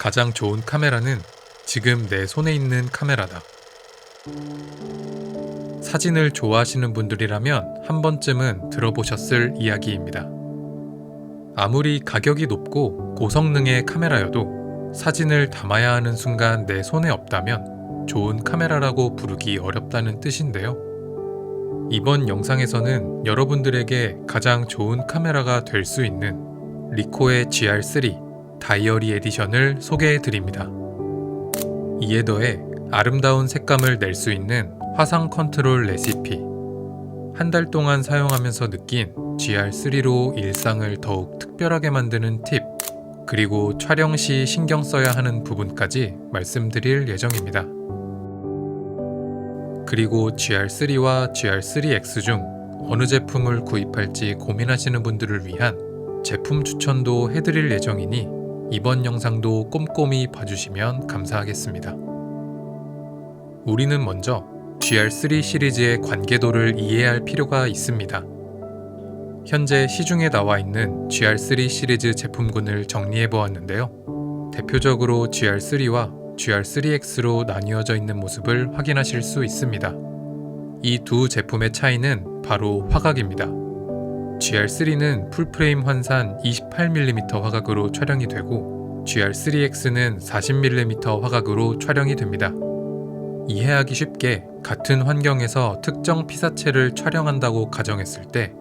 가장 좋은 카메라는 지금 내 손에 있는 카메라다. 사진을 좋아하시는 분들이라면 한 번쯤은 들어보셨을 이야기입니다. 아무리 가격이 높고 고성능의 카메라여도 사진을 담아야 하는 순간 내 손에 없다면 좋은 카메라라고 부르기 어렵다는 뜻인데요. 이번 영상에서는 여러분들에게 가장 좋은 카메라가 될 수 있는 리코의 GR3 다이어리 에디션을 소개해 드립니다. 이에 더해 아름다운 색감을 낼 수 있는 화상 컨트롤 레시피, 한 달 동안 사용하면서 느낀 GR3로 일상을 더욱 특별하게 만드는 팁, 그리고 촬영 시 신경 써야 하는 부분까지 말씀드릴 예정입니다. 그리고 GR3와 GR3X 중 어느 제품을 구입할지 고민하시는 분들을 위한 제품 추천도 해드릴 예정이니 이번 영상도 꼼꼼히 봐주시면 감사하겠습니다. 우리는 먼저 GR3 시리즈의 관계도를 이해할 필요가 있습니다. 현재 시중에 나와 있는 GR3 시리즈 제품군을 정리해 보았는데요. 대표적으로 GR3와 GR3X로 나뉘어져 있는 모습을 확인하실 수 있습니다. 이 두 제품의 차이는 바로 화각입니다. GR3는 풀프레임 환산 28mm 화각으로 촬영이 되고 GR3X는 40mm 화각으로 촬영이 됩니다. 이해하기 쉽게 같은 환경에서 특정 피사체를 촬영한다고 가정했을 때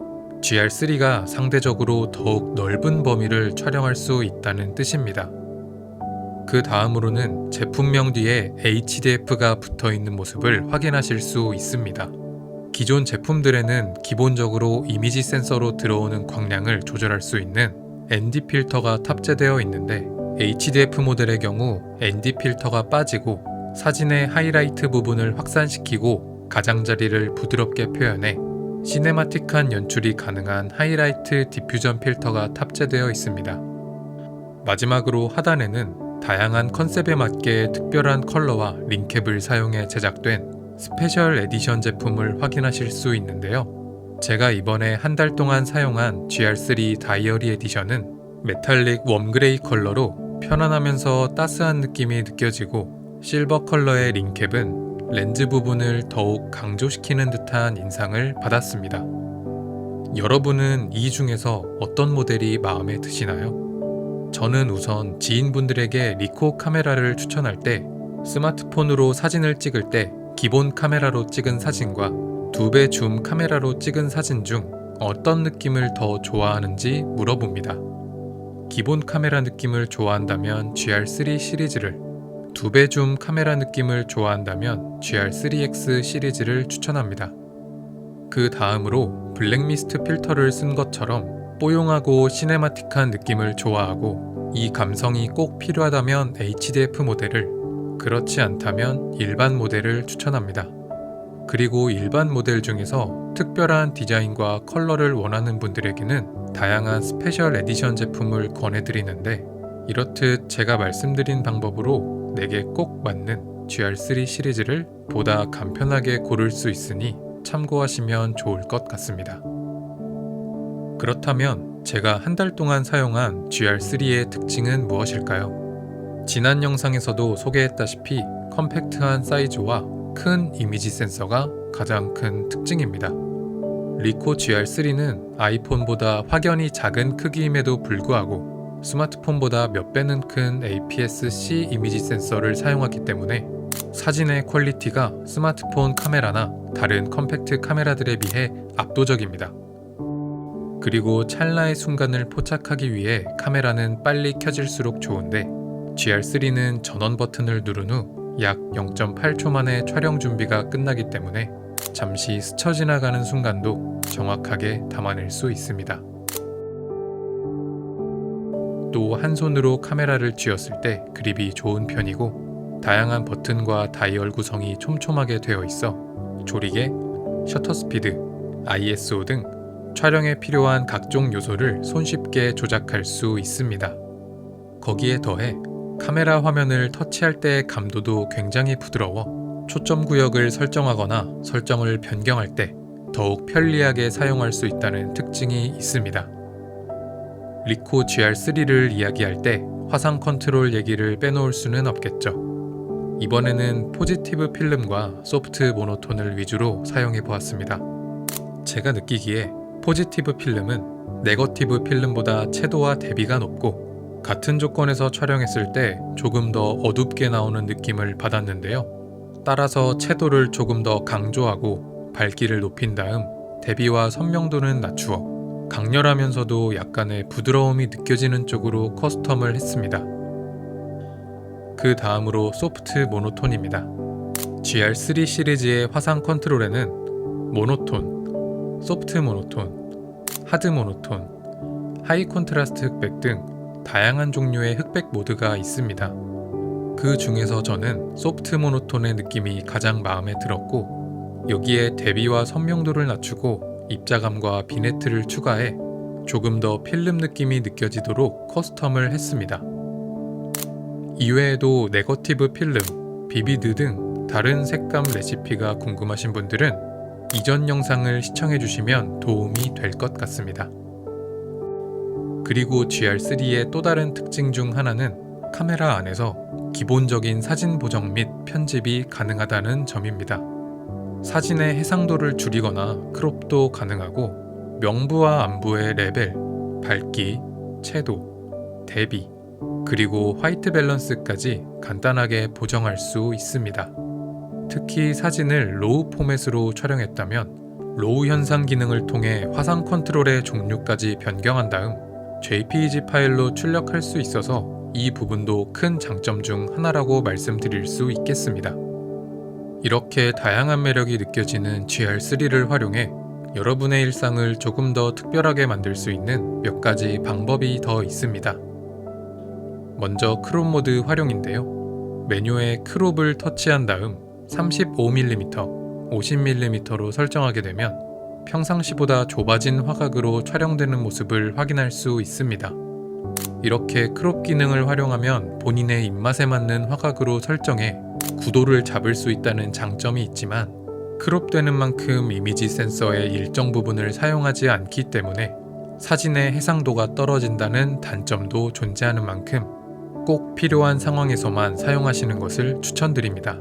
GR3가 상대적으로 더욱 넓은 범위를 촬영할 수 있다는 뜻입니다. 그 다음으로는 제품명 뒤에 HDF가 붙어 있는 모습을 확인하실 수 있습니다. 기존 제품들에는 기본적으로 이미지 센서로 들어오는 광량을 조절할 수 있는 ND 필터가 탑재되어 있는데 HDF 모델의 경우 ND 필터가 빠지고 사진의 하이라이트 부분을 확산시키고 가장자리를 부드럽게 표현해 시네마틱한 연출이 가능한 하이라이트 디퓨전 필터가 탑재되어 있습니다. 마지막으로 하단에는 다양한 컨셉에 맞게 특별한 컬러와 링캡을 사용해 제작된 스페셜 에디션 제품을 확인하실 수 있는데요. 제가 이번에 한 달 동안 사용한 GR3 다이어리 에디션은 메탈릭 웜그레이 컬러로 편안하면서 따스한 느낌이 느껴지고 실버 컬러의 링캡은 렌즈 부분을 더욱 강조시키는 듯한 인상을 받았습니다. 여러분은 이 중에서 어떤 모델이 마음에 드시나요? 저는 우선 지인분들에게 리코 카메라를 추천할 때 스마트폰으로 사진을 찍을 때 기본 카메라로 찍은 사진과 2배 줌 카메라로 찍은 사진 중 어떤 느낌을 더 좋아하는지 물어봅니다. 기본 카메라 느낌을 좋아한다면 GR3 시리즈를, 2배 줌 카메라 느낌을 좋아한다면 GR3X 시리즈를 추천합니다. 그 다음으로 블랙미스트 필터를 쓴 것처럼 뽀용하고 시네마틱한 느낌을 좋아하고 이 감성이 꼭 필요하다면 HDF 모델을, 그렇지 않다면 일반 모델을 추천합니다. 그리고 일반 모델 중에서 특별한 디자인과 컬러를 원하는 분들에게는 다양한 스페셜 에디션 제품을 권해드리는데 이렇듯 제가 말씀드린 방법으로 내게 꼭 맞는 GR3 시리즈를 보다 간편하게 고를 수 있으니 참고하시면 좋을 것 같습니다. 그렇다면 제가 한 달 동안 사용한 GR3의 특징은 무엇일까요? 지난 영상에서도 소개했다시피 컴팩트한 사이즈와 큰 이미지 센서가 가장 큰 특징입니다. 리코 GR3는 아이폰보다 확연히 작은 크기임에도 불구하고 스마트폰보다 몇 배는 큰 APS-C 이미지 센서를 사용하기 때문에 사진의 퀄리티가 스마트폰 카메라나 다른 컴팩트 카메라들에 비해 압도적입니다. 그리고 찰나의 순간을 포착하기 위해 카메라는 빨리 켜질수록 좋은데 GR3는 전원 버튼을 누른 후 약 0.8초 만에 촬영 준비가 끝나기 때문에 잠시 스쳐 지나가는 순간도 정확하게 담아낼 수 있습니다. 또 한 손으로 카메라를 쥐었을 때 그립이 좋은 편이고 다양한 버튼과 다이얼 구성이 촘촘하게 되어 있어 조리개, 셔터 스피드, ISO 등 촬영에 필요한 각종 요소를 손쉽게 조작할 수 있습니다. 거기에 더해 카메라 화면을 터치할 때의 감도도 굉장히 부드러워 초점 구역을 설정하거나 설정을 변경할 때 더욱 편리하게 사용할 수 있다는 특징이 있습니다. 리코 GR3를 이야기할 때 화상 컨트롤 얘기를 빼놓을 수는 없겠죠. 이번에는 포지티브 필름과 소프트 모노톤을 위주로 사용해 보았습니다. 제가 느끼기에 포지티브 필름은 네거티브 필름보다 채도와 대비가 높고 같은 조건에서 촬영했을 때 조금 더 어둡게 나오는 느낌을 받았는데요. 따라서 채도를 조금 더 강조하고 밝기를 높인 다음 대비와 선명도는 낮추어 강렬하면서도 약간의 부드러움이 느껴지는 쪽으로 커스텀을 했습니다. 그 다음으로 소프트 모노톤입니다. GR3 시리즈의 화상 컨트롤에는 모노톤, 소프트 모노톤, 하드 모노톤, 하이 콘트라스트 흑백 등 다양한 종류의 흑백 모드가 있습니다. 그 중에서 저는 소프트 모노톤의 느낌이 가장 마음에 들었고, 여기에 대비와 선명도를 낮추고 입자감과 비네트를 추가해 조금 더 필름 느낌이 느껴지도록 커스텀을 했습니다. 이외에도 네거티브 필름, 비비드 등 다른 색감 레시피가 궁금하신 분들은 이전 영상을 시청해주시면 도움이 될 것 같습니다. 그리고 GR3의 또 다른 특징 중 하나는 카메라 안에서 기본적인 사진 보정 및 편집이 가능하다는 점입니다. 사진의 해상도를 줄이거나 크롭도 가능하고 명부와 안부의 레벨, 밝기, 채도, 대비, 그리고 화이트 밸런스까지 간단하게 보정할 수 있습니다. 특히 사진을 로우 포맷으로 촬영했다면 로우 현상 기능을 통해 화상 컨트롤의 종류까지 변경한 다음 JPEG 파일로 출력할 수 있어서 이 부분도 큰 장점 중 하나라고 말씀드릴 수 있겠습니다. 이렇게 다양한 매력이 느껴지는 GR3를 활용해 여러분의 일상을 조금 더 특별하게 만들 수 있는 몇 가지 방법이 더 있습니다. 먼저 크롭 모드 활용인데요. 메뉴에 크롭을 터치한 다음 35mm, 50mm로 설정하게 되면 평상시보다 좁아진 화각으로 촬영되는 모습을 확인할 수 있습니다. 이렇게 크롭 기능을 활용하면 본인의 입맛에 맞는 화각으로 설정해 구도를 잡을 수 있다는 장점이 있지만, 크롭되는 만큼 이미지 센서의 일정 부분을 사용하지 않기 때문에 사진의 해상도가 떨어진다는 단점도 존재하는 만큼 꼭 필요한 상황에서만 사용하시는 것을 추천드립니다.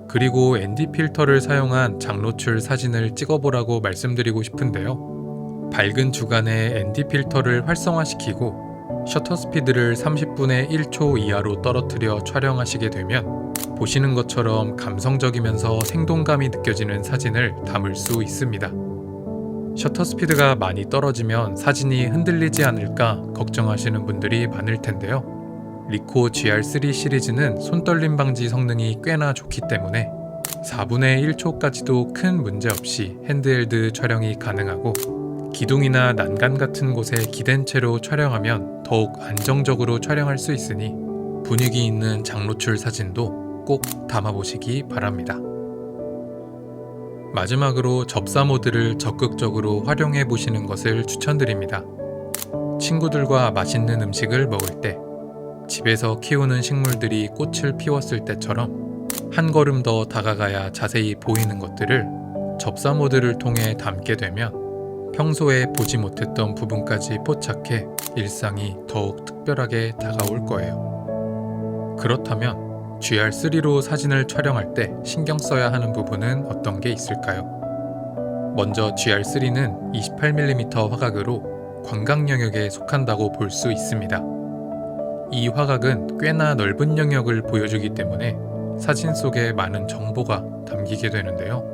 그리고 ND 필터를 사용한 장노출 사진을 찍어보라고 말씀드리고 싶은데요. 밝은 주간에 ND 필터를 활성화시키고 셔터 스피드를 30분의 1초 이하로 떨어뜨려 촬영하시게 되면 보시는 것처럼 감성적이면서 생동감이 느껴지는 사진을 담을 수 있습니다. 셔터 스피드가 많이 떨어지면 사진이 흔들리지 않을까 걱정하시는 분들이 많을 텐데요. 리코 GR3 시리즈는 손떨림 방지 성능이 꽤나 좋기 때문에 4분의 1초까지도 큰 문제 없이 핸드헬드 촬영이 가능하고, 기둥이나 난간 같은 곳에 기댄 채로 촬영하면 더욱 안정적으로 촬영할 수 있으니 분위기 있는 장노출 사진도 꼭 담아보시기 바랍니다. 마지막으로 접사 모드를 적극적으로 활용해 보시는 것을 추천드립니다. 친구들과 맛있는 음식을 먹을 때, 집에서 키우는 식물들이 꽃을 피웠을 때처럼 한 걸음 더 다가가야 자세히 보이는 것들을 접사 모드를 통해 담게 되면 평소에 보지 못했던 부분까지 포착해 일상이 더욱 특별하게 다가올 거예요. 그렇다면 GR3로 사진을 촬영할 때 신경 써야 하는 부분은 어떤 게 있을까요? 먼저 GR3는 28mm 화각으로 광각 영역에 속한다고 볼 수 있습니다. 이 화각은 꽤나 넓은 영역을 보여주기 때문에 사진 속에 많은 정보가 담기게 되는데요.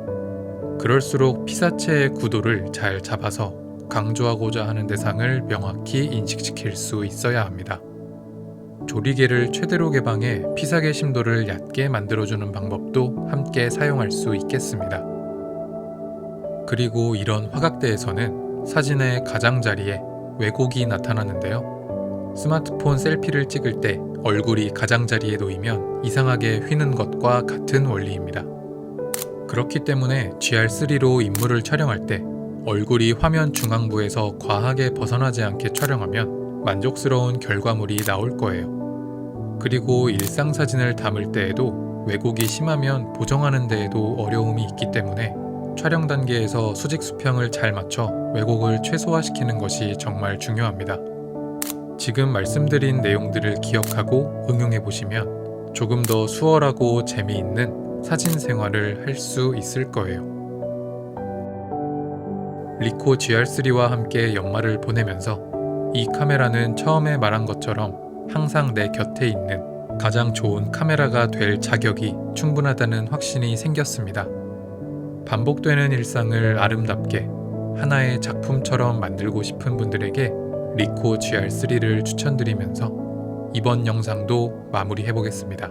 그럴수록 피사체의 구도를 잘 잡아서 강조하고자 하는 대상을 명확히 인식시킬 수 있어야 합니다. 조리개를 최대로 개방해 피사계 심도를 얕게 만들어주는 방법도 함께 사용할 수 있겠습니다. 그리고 이런 화각대에서는 사진의 가장자리에 왜곡이 나타나는데요. 스마트폰 셀피를 찍을 때 얼굴이 가장자리에 놓이면 이상하게 휘는 것과 같은 원리입니다. 그렇기 때문에 GR3로 인물을 촬영할 때 얼굴이 화면 중앙부에서 과하게 벗어나지 않게 촬영하면 만족스러운 결과물이 나올 거예요. 그리고 일상사진을 담을 때에도 왜곡이 심하면 보정하는 데에도 어려움이 있기 때문에 촬영 단계에서 수직 수평을 잘 맞춰 왜곡을 최소화시키는 것이 정말 중요합니다. 지금 말씀드린 내용들을 기억하고 응용해 보시면 조금 더 수월하고 재미있는 사진 생활을 할 수 있을 거예요. 리코 GR3와 함께 연말을 보내면서 이 카메라는 처음에 말한 것처럼 항상 내 곁에 있는 가장 좋은 카메라가 될 자격이 충분하다는 확신이 생겼습니다. 반복되는 일상을 아름답게 하나의 작품처럼 만들고 싶은 분들에게 리코 GR3를 추천드리면서 이번 영상도 마무리해 보겠습니다.